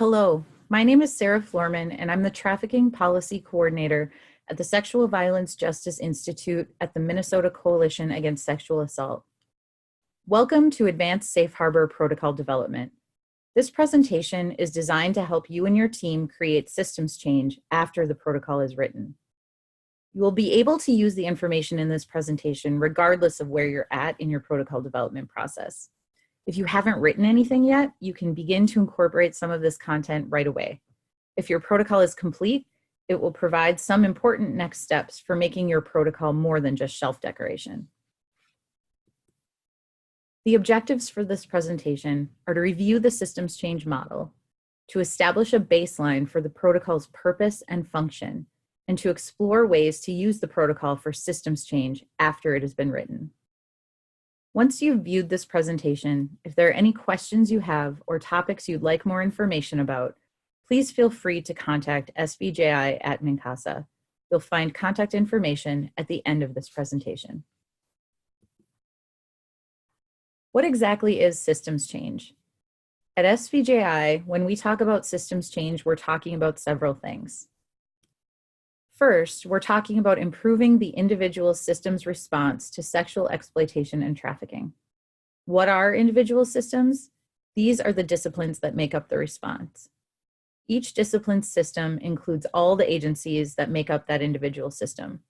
Hello, my name is Sarah Florman, and I'm the Trafficking Policy Coordinator at the Sexual Violence Justice Institute at the Minnesota Coalition Against Sexual Assault. Welcome to Advanced Safe Harbor Protocol Development. This presentation is designed to help you and your team create systems change after the protocol is written. You will be able to use the information in this presentation regardless of where you're at in your protocol development process. If you haven't written anything yet, you can begin to incorporate some of this content right away. If your protocol is complete, it will provide some important next steps for making your protocol more than just shelf decoration. The objectives for this presentation are to review the systems change model, to establish a baseline for the protocol's purpose and function, and to explore ways to use the protocol for systems change after it has been written. Once you've viewed this presentation, if there are any questions you have or topics you'd like more information about, please feel free to contact SVJI at NCASA. You'll find contact information at the end of this presentation. What exactly is systems change? At SVJI, when we talk about systems change, we're talking about several things. First, we're talking about improving the individual system's response to sexual exploitation and trafficking. What are individual systems? These are the disciplines that make up the response. Each discipline system includes all the agencies that make up that individual system.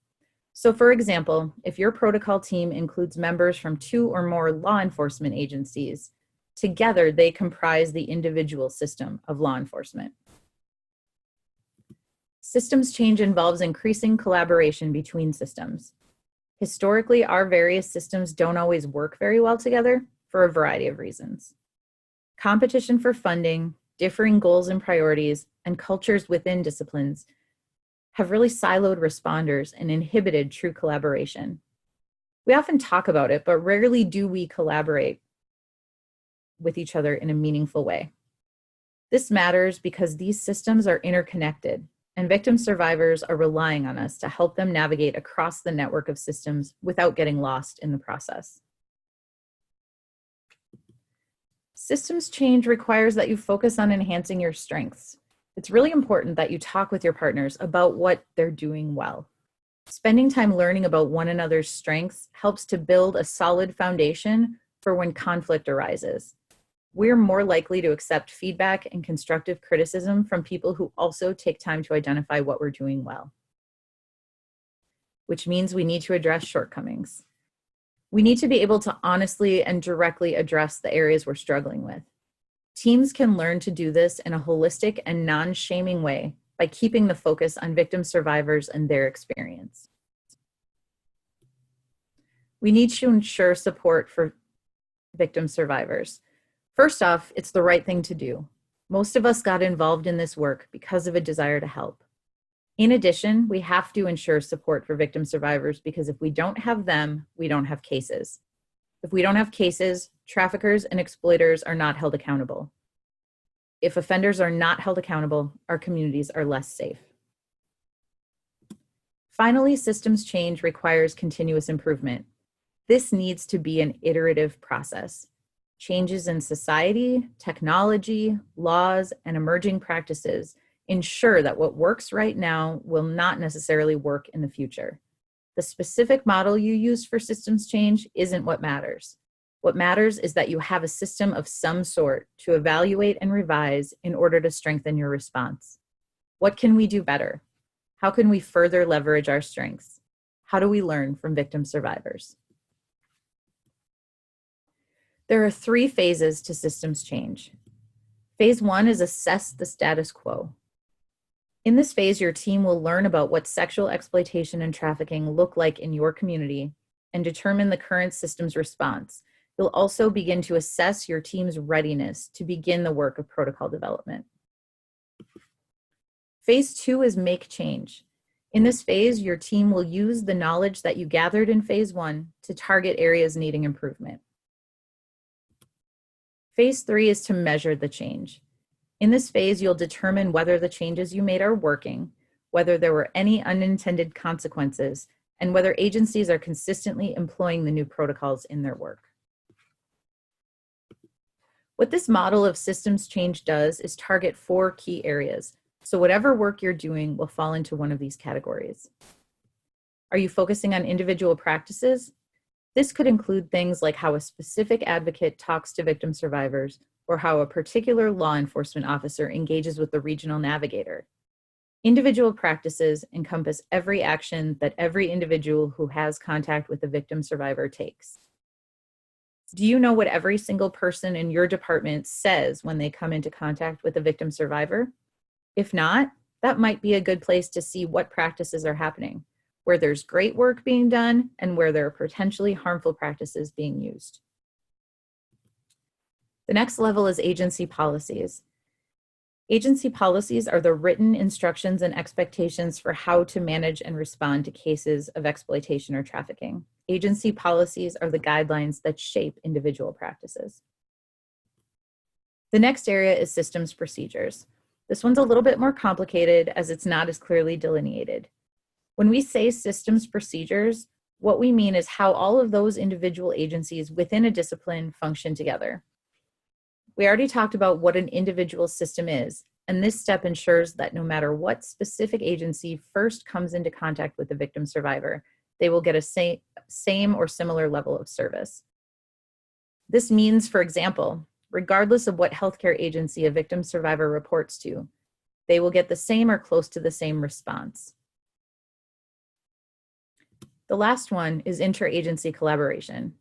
So for example, if your protocol team includes members from 2 or more law enforcement agencies, together they comprise the individual system of law enforcement. Systems change involves increasing collaboration between systems. Historically, our various systems don't always work very well together for a variety of reasons. Competition for funding, differing goals and priorities, and cultures within disciplines have really siloed responders and inhibited true collaboration. We often talk about it, but rarely do we collaborate with each other in a meaningful way. This matters because these systems are interconnected, and victim survivors are relying on us to help them navigate across the network of systems without getting lost in the process. Systems change requires that you focus on enhancing your strengths. It's really important that you talk with your partners about what they're doing well. Spending time learning about one another's strengths helps to build a solid foundation for when conflict arises. We're more likely to accept feedback and constructive criticism from people who also take time to identify what we're doing well, which means we need to address shortcomings. We need to be able to honestly and directly address the areas we're struggling with. Teams can learn to do this in a holistic and non-shaming way by keeping the focus on victim survivors and their experience. We need to ensure support for victim survivors. First off, it's the right thing to do. Most of us got involved in this work because of a desire to help. In addition, we have to ensure support for victim survivors because if we don't have them, we don't have cases. If we don't have cases, traffickers and exploiters are not held accountable. If offenders are not held accountable, our communities are less safe. Finally, systems change requires continuous improvement. This needs to be an iterative process. Changes in society, technology, laws, and emerging practices ensure that what works right now will not necessarily work in the future. The specific model you use for systems change isn't what matters. What matters is that you have a system of some sort to evaluate and revise in order to strengthen your response. What can we do better? How can we further leverage our strengths? How do we learn from victim survivors? There are 3 phases to systems change. Phase 1 is assess the status quo. In this phase, your team will learn about what sexual exploitation and trafficking look like in your community and determine the current system's response. You'll also begin to assess your team's readiness to begin the work of protocol development. Phase 2 is make change. In this phase, your team will use the knowledge that you gathered in phase 1 to target areas needing improvement. Phase 3 is to measure the change. In this phase, you'll determine whether the changes you made are working, whether there were any unintended consequences, and whether agencies are consistently employing the new protocols in their work. What this model of systems change does is target 4 key areas. So whatever work you're doing will fall into one of these categories. Are you focusing on individual practices? This could include things like how a specific advocate talks to victim survivors or how a particular law enforcement officer engages with the regional navigator. Individual practices encompass every action that every individual who has contact with a victim survivor takes. Do you know what every single person in your department says when they come into contact with a victim survivor? If not, that might be a good place to see what practices are happening, where there's great work being done and where there are potentially harmful practices being used. The next level is agency policies. Agency policies are the written instructions and expectations for how to manage and respond to cases of exploitation or trafficking. Agency policies are the guidelines that shape individual practices. The next area is systems procedures. This one's a little bit more complicated as it's not as clearly delineated. When we say systems procedures, what we mean is how all of those individual agencies within a discipline function together. We already talked about what an individual system is, and this step ensures that no matter what specific agency first comes into contact with the victim survivor, they will get a same or similar level of service. This means, for example, regardless of what healthcare agency a victim survivor reports to, they will get the same or close to the same response. The last one is interagency collaboration.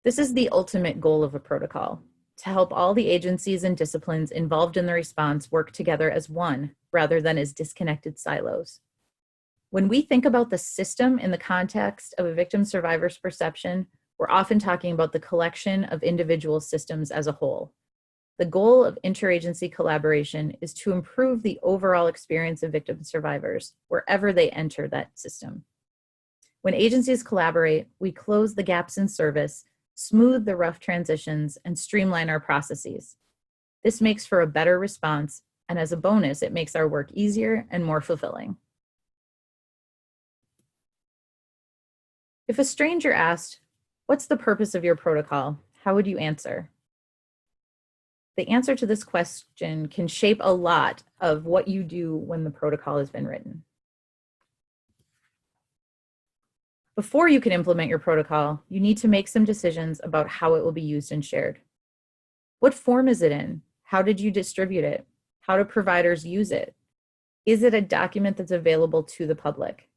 This is the ultimate goal of a protocol, to help all the agencies and disciplines involved in the response work together as one, rather than as disconnected silos. When we think about the system in the context of a victim survivor's perception, we're often talking about the collection of individual systems as a whole. The goal of interagency collaboration is to improve the overall experience of victim survivors wherever they enter that system. When agencies collaborate, we close the gaps in service, smooth the rough transitions, and streamline our processes. This makes for a better response, and as a bonus, it makes our work easier and more fulfilling. If a stranger asked, "What's the purpose of your protocol?" how would you answer? The answer to this question can shape a lot of what you do when the protocol has been written. Before you can implement your protocol, you need to make some decisions about how it will be used and shared. What form is it in? How did you distribute it? How do providers use it? Is it a document that's available to the public?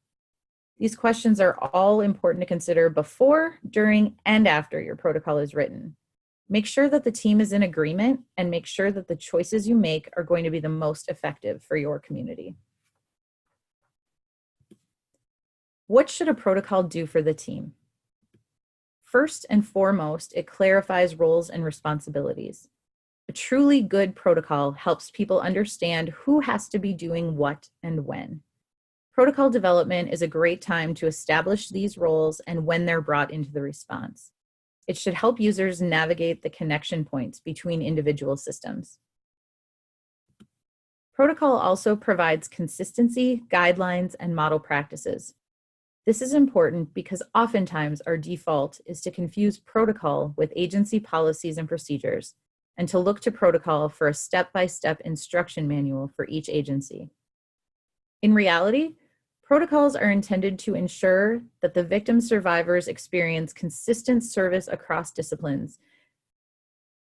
These questions are all important to consider before, during, and after your protocol is written. Make sure that the team is in agreement and make sure that the choices you make are going to be the most effective for your community. What should a protocol do for the team? First and foremost, it clarifies roles and responsibilities. A truly good protocol helps people understand who has to be doing what and when. Protocol development is a great time to establish these roles and when they're brought into the response. It should help users navigate the connection points between individual systems. Protocol also provides consistency, guidelines, and model practices. This is important because oftentimes our default is to confuse protocol with agency policies and procedures, and to look to protocol for a step-by-step instruction manual for each agency. In reality, protocols are intended to ensure that the victim survivors experience consistent service across disciplines.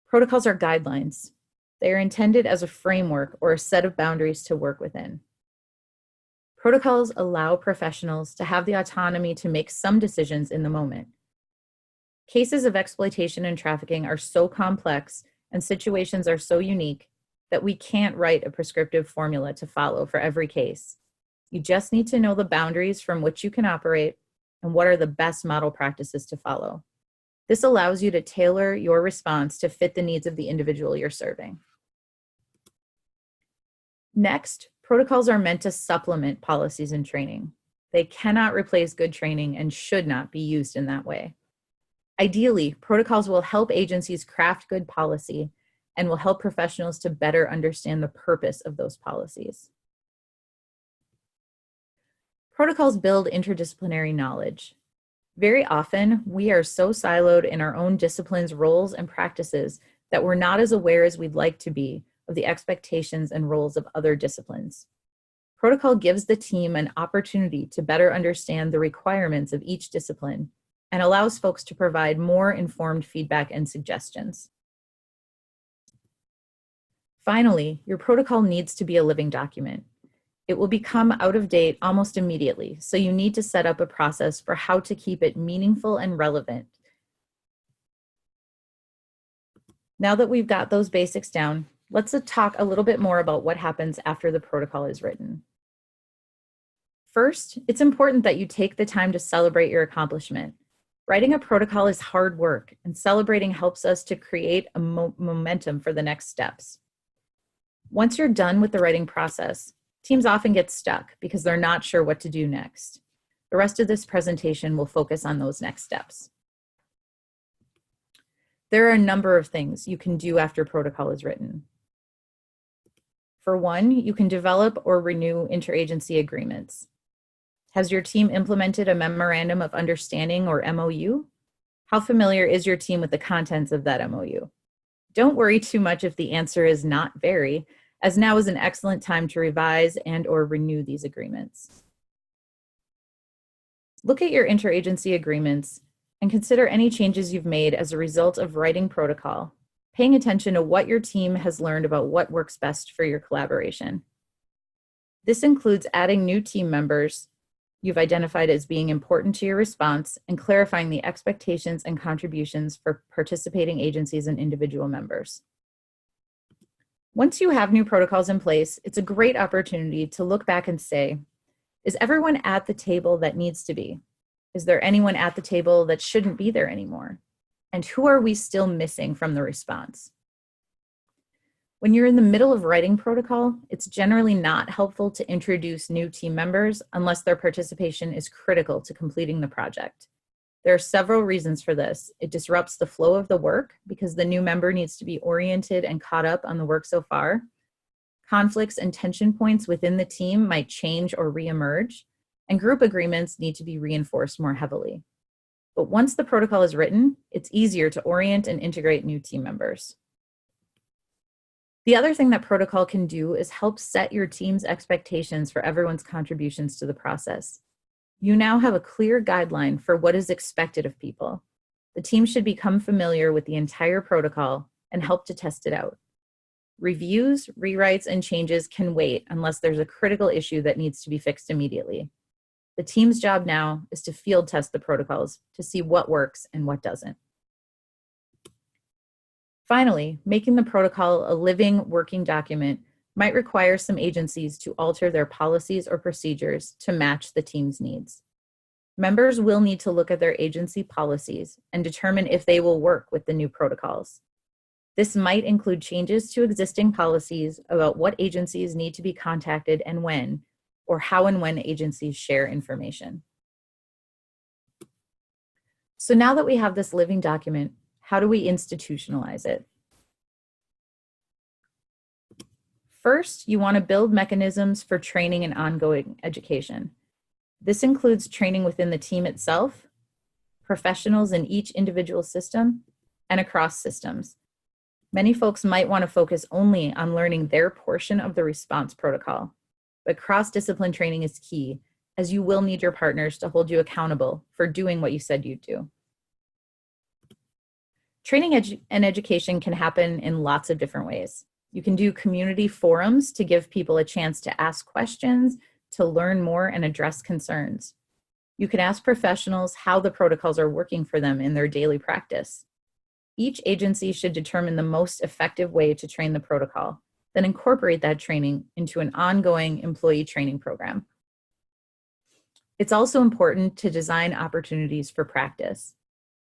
Protocols are guidelines. They are intended as a framework or a set of boundaries to work within. Protocols allow professionals to have the autonomy to make some decisions in the moment. Cases of exploitation and trafficking are so complex and situations are so unique that we can't write a prescriptive formula to follow for every case. You just need to know the boundaries from which you can operate and what are the best model practices to follow. This allows you to tailor your response to fit the needs of the individual you're serving. Next, protocols are meant to supplement policies and training. They cannot replace good training and should not be used in that way. Ideally, protocols will help agencies craft good policy and will help professionals to better understand the purpose of those policies. Protocols build interdisciplinary knowledge. Very often, we are so siloed in our own discipline's roles and practices that we're not as aware as we'd like to be of the expectations and roles of other disciplines. Protocol gives the team an opportunity to better understand the requirements of each discipline and allows folks to provide more informed feedback and suggestions. Finally, your protocol needs to be a living document. It will become out of date almost immediately, so you need to set up a process for how to keep it meaningful and relevant. Now that we've got those basics down, let's talk a little bit more about what happens after the protocol is written. First, it's important that you take the time to celebrate your accomplishment. Writing a protocol is hard work, and celebrating helps us to create a momentum for the next steps. Once you're done with the writing process, teams often get stuck because they're not sure what to do next. The rest of this presentation will focus on those next steps. There are a number of things you can do after protocol is written. For one, you can develop or renew interagency agreements. Has your team implemented a Memorandum of Understanding or MOU? How familiar is your team with the contents of that MOU? Don't worry too much if the answer is not very, as now is an excellent time to revise and/or renew these agreements. Look at your interagency agreements and consider any changes you've made as a result of writing protocol, paying attention to what your team has learned about what works best for your collaboration. This includes adding new team members you've identified as being important to your response and clarifying the expectations and contributions for participating agencies and individual members. Once you have new protocols in place, it's a great opportunity to look back and say, is everyone at the table that needs to be? Is there anyone at the table that shouldn't be there anymore? And who are we still missing from the response? When you're in the middle of writing protocol, it's generally not helpful to introduce new team members unless their participation is critical to completing the project. There are several reasons for this. It disrupts the flow of the work because the new member needs to be oriented and caught up on the work so far. Conflicts and tension points within the team might change or reemerge, and group agreements need to be reinforced more heavily. But once the protocol is written, it's easier to orient and integrate new team members. The other thing that protocol can do is help set your team's expectations for everyone's contributions to the process. You now have a clear guideline for what is expected of people. The team should become familiar with the entire protocol and help to test it out. Reviews, rewrites, and changes can wait unless there's a critical issue that needs to be fixed immediately. The team's job now is to field test the protocols to see what works and what doesn't. Finally, making the protocol a living, working document might require some agencies to alter their policies or procedures to match the team's needs. Members will need to look at their agency policies and determine if they will work with the new protocols. This might include changes to existing policies about what agencies need to be contacted and when, or how and when agencies share information. So now that we have this living document, how do we institutionalize it? First, you want to build mechanisms for training and ongoing education. This includes training within the team itself, professionals in each individual system, and across systems. Many folks might want to focus only on learning their portion of the response protocol, but cross-discipline training is key, as you will need your partners to hold you accountable for doing what you said you'd do. Training and education can happen in lots of different ways. You can do community forums to give people a chance to ask questions, to learn more and address concerns. You can ask professionals how the protocols are working for them in their daily practice. Each agency should determine the most effective way to train the protocol, then incorporate that training into an ongoing employee training program. It's also important to design opportunities for practice.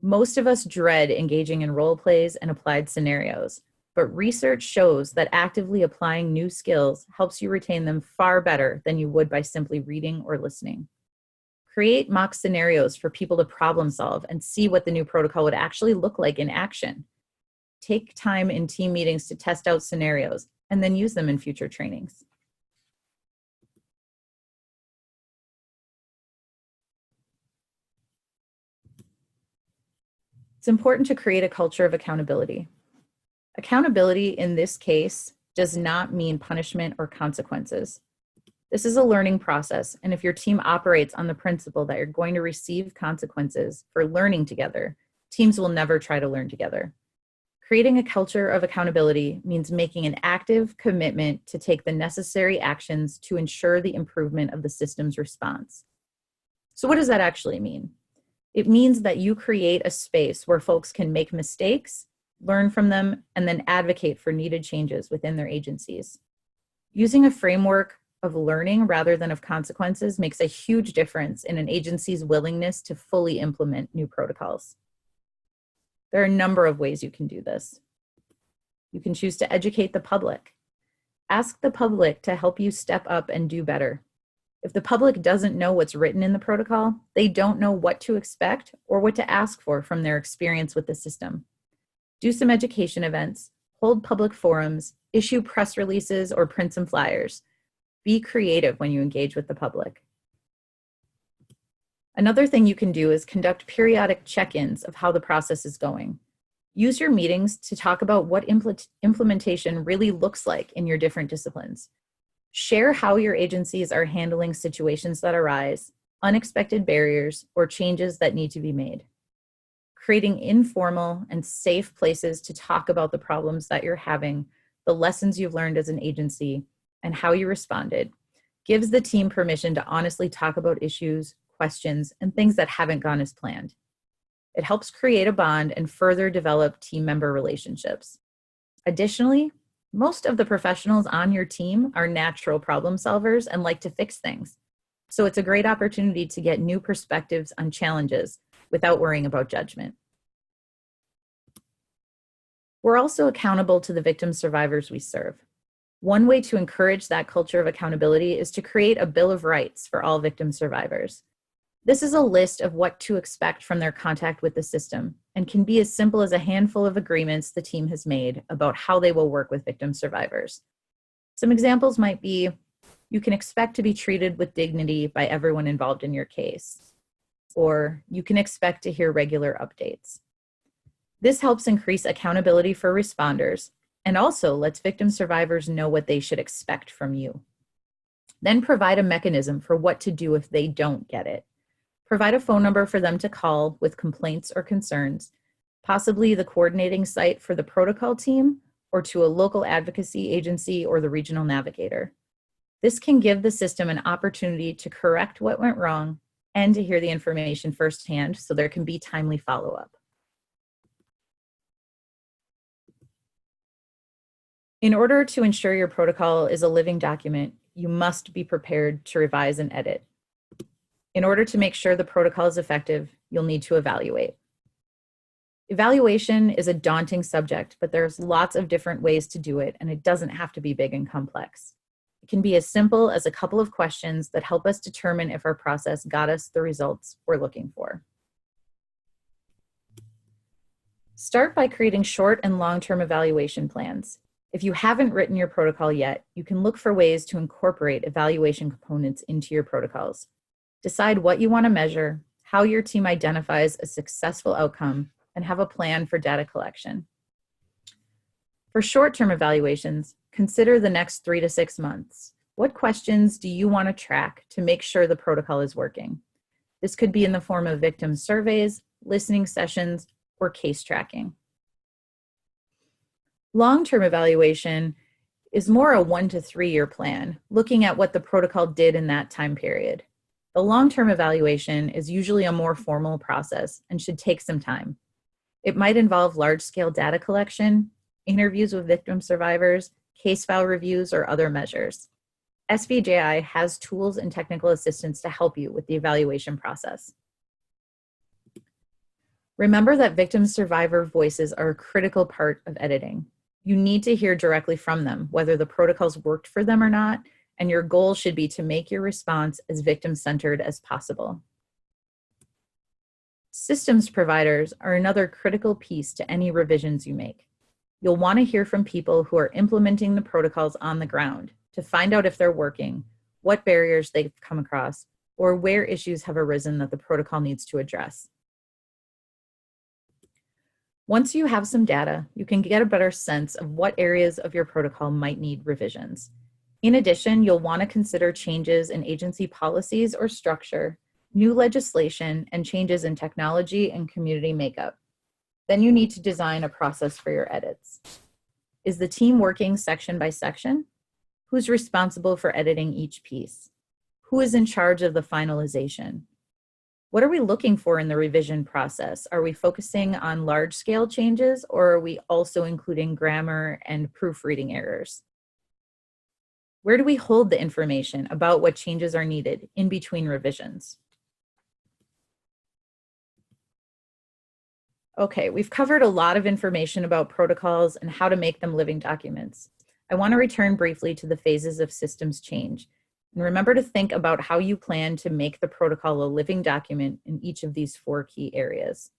Most of us dread engaging in role plays and applied scenarios, but research shows that actively applying new skills helps you retain them far better than you would by simply reading or listening. Create mock scenarios for people to problem solve and see what the new protocol would actually look like in action. Take time in team meetings to test out scenarios and then use them in future trainings. It's important to create a culture of accountability. Accountability in this case does not mean punishment or consequences. This is a learning process, and if your team operates on the principle that you're going to receive consequences for learning together, teams will never try to learn together. Creating a culture of accountability means making an active commitment to take the necessary actions to ensure the improvement of the system's response. So what does that actually mean? It means that you create a space where folks can make mistakes, learn from them, and then advocate for needed changes within their agencies. Using a framework of learning rather than of consequences makes a huge difference in an agency's willingness to fully implement new protocols. There are a number of ways you can do this. You can choose to educate the public. Ask the public to help you step up and do better. If the public doesn't know what's written in the protocol, they don't know what to expect or what to ask for from their experience with the system. Do some education events, hold public forums, issue press releases, or print some flyers. Be creative when you engage with the public. Another thing you can do is conduct periodic check-ins of how the process is going. Use your meetings to talk about what implementation really looks like in your different disciplines. Share how your agencies are handling situations that arise, unexpected barriers, or changes that need to be made. Creating informal and safe places to talk about the problems that you're having, the lessons you've learned as an agency, and how you responded gives the team permission to honestly talk about issues, questions, and things that haven't gone as planned. It helps create a bond and further develop team member relationships. Additionally, most of the professionals on your team are natural problem solvers and like to fix things. So it's a great opportunity to get new perspectives on challenges without worrying about judgment. We're also accountable to the victim survivors we serve. One way to encourage that culture of accountability is to create a Bill of Rights for all victim survivors. This is a list of what to expect from their contact with the system and can be as simple as a handful of agreements the team has made about how they will work with victim survivors. Some examples might be, you can expect to be treated with dignity by everyone involved in your case, or you can expect to hear regular updates. This helps increase accountability for responders and also lets victim survivors know what they should expect from you. Then provide a mechanism for what to do if they don't get it. Provide a phone number for them to call with complaints or concerns, possibly the coordinating site for the protocol team or to a local advocacy agency or the regional navigator. This can give the system an opportunity to correct what went wrong and to hear the information firsthand so there can be timely follow-up. In order to ensure your protocol is a living document, you must be prepared to revise and edit. In order to make sure the protocol is effective, you'll need to evaluate. Evaluation is a daunting subject, but there's lots of different ways to do it, and it doesn't have to be big and complex. It can be as simple as a couple of questions that help us determine if our process got us the results we're looking for. Start by creating short and long-term evaluation plans. If you haven't written your protocol yet, you can look for ways to incorporate evaluation components into your protocols. Decide what you want to measure, how your team identifies a successful outcome, and have a plan for data collection. For short-term evaluations, consider the next 3 to 6 months. What questions do you want to track to make sure the protocol is working? This could be in the form of victim surveys, listening sessions, or case tracking. Long-term evaluation is more a 1 to 3 year plan, looking at what the protocol did in that time period. The long-term evaluation is usually a more formal process and should take some time. It might involve large-scale data collection, interviews with victim survivors, case file reviews, or other measures. SVJI has tools and technical assistance to help you with the evaluation process. Remember that victim survivor voices are a critical part of editing. You need to hear directly from them, whether the protocols worked for them or not, and your goal should be to make your response as victim-centered as possible. Systems providers are another critical piece to any revisions you make. You'll want to hear from people who are implementing the protocols on the ground to find out if they're working, what barriers they've come across, or where issues have arisen that the protocol needs to address. Once you have some data, you can get a better sense of what areas of your protocol might need revisions. In addition, you'll want to consider changes in agency policies or structure, new legislation, and changes in technology and community makeup. Then you need to design a process for your edits. Is the team working section by section? Who's responsible for editing each piece? Who is in charge of the finalization? What are we looking for in the revision process? Are we focusing on large-scale changes, or are we also including grammar and proofreading errors? Where do we hold the information about what changes are needed in between revisions? Okay, we've covered a lot of information about protocols and how to make them living documents. I want to return briefly to the phases of systems change. And remember to think about how you plan to make the protocol a living document in each of these 4 key areas.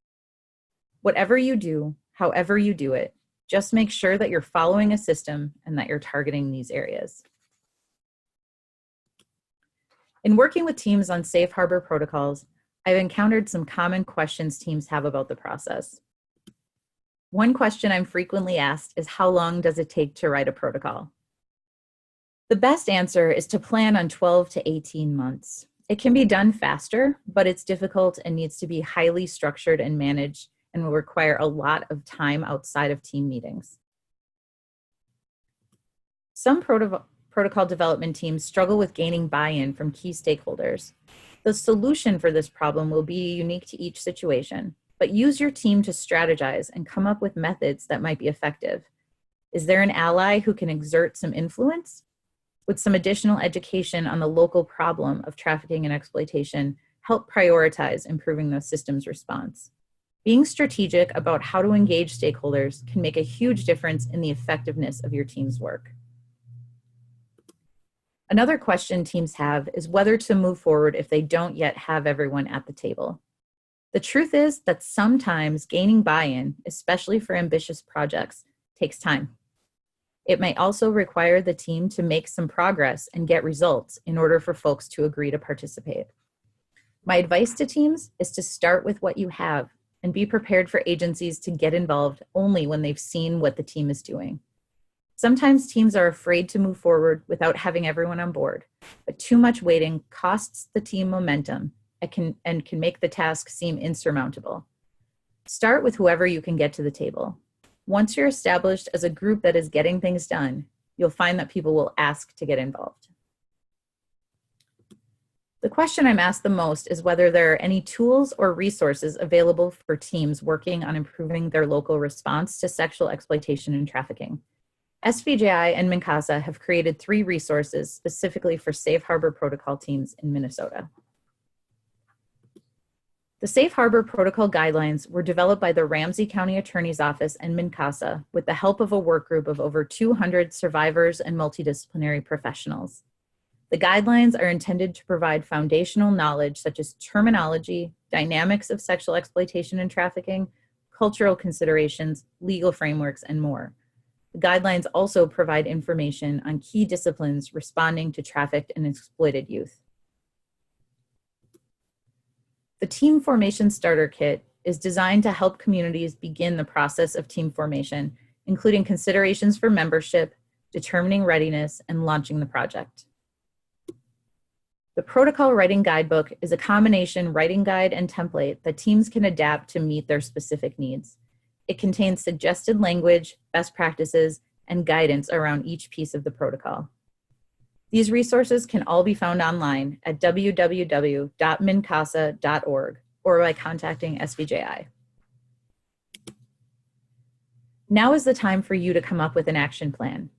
Whatever you do, however you do it, just make sure that you're following a system and that you're targeting these areas. In working with teams on safe harbor protocols, I've encountered some common questions teams have about the process. One question I'm frequently asked is, how long does it take to write a protocol? The best answer is to plan on 12 to 18 months. It can be done faster, but it's difficult and needs to be highly structured and managed and will require a lot of time outside of team meetings. Some protocol development teams struggle with gaining buy-in from key stakeholders. The solution for this problem will be unique to each situation, but use your team to strategize and come up with methods that might be effective. Is there an ally who can exert some influence? With some additional education on the local problem of trafficking and exploitation, help prioritize improving the system's response. Being strategic about how to engage stakeholders can make a huge difference in the effectiveness of your team's work. Another question teams have is whether to move forward if they don't yet have everyone at the table. The truth is that sometimes gaining buy-in, especially for ambitious projects, takes time. It may also require the team to make some progress and get results in order for folks to agree to participate. My advice to teams is to start with what you have and be prepared for agencies to get involved only when they've seen what the team is doing. Sometimes teams are afraid to move forward without having everyone on board, but too much waiting costs the team momentum and can make the task seem insurmountable. Start with whoever you can get to the table. Once you're established as a group that is getting things done, you'll find that people will ask to get involved. The question I'm asked the most is whether there are any tools or resources available for teams working on improving their local response to sexual exploitation and trafficking. SVJI and MNCASA have created 3 resources specifically for Safe Harbor Protocol teams in Minnesota. The Safe Harbor Protocol guidelines were developed by the Ramsey County Attorney's Office and MNCASA with the help of a work group of over 200 survivors and multidisciplinary professionals. The guidelines are intended to provide foundational knowledge such as terminology, dynamics of sexual exploitation and trafficking, cultural considerations, legal frameworks, and more. The guidelines also provide information on key disciplines responding to trafficked and exploited youth. The Team Formation Starter Kit is designed to help communities begin the process of team formation, including considerations for membership, determining readiness, and launching the project. The Protocol Writing Guidebook is a combination writing guide and template that teams can adapt to meet their specific needs. It contains suggested language, best practices, and guidance around each piece of the protocol. These resources can all be found online at www.mincasa.org or by contacting SVJI. Now is the time for you to come up with an action plan.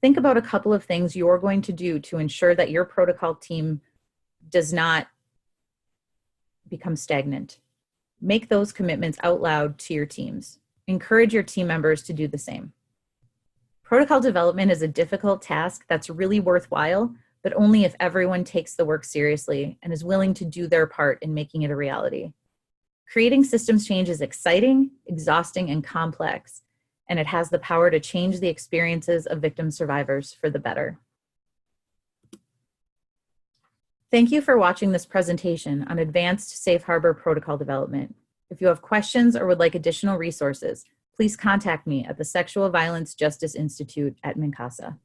Think about a couple of things you're going to do to ensure that your protocol team does not become stagnant. Make those commitments out loud to your teams. Encourage your team members to do the same. Protocol development is a difficult task that's really worthwhile, but only if everyone takes the work seriously and is willing to do their part in making it a reality. Creating systems change is exciting, exhausting, and complex, and it has the power to change the experiences of victim survivors for the better. Thank you for watching this presentation on advanced Safe Harbor protocol development. If you have questions or would like additional resources, please contact me at the Sexual Violence Justice Institute at MNCASA.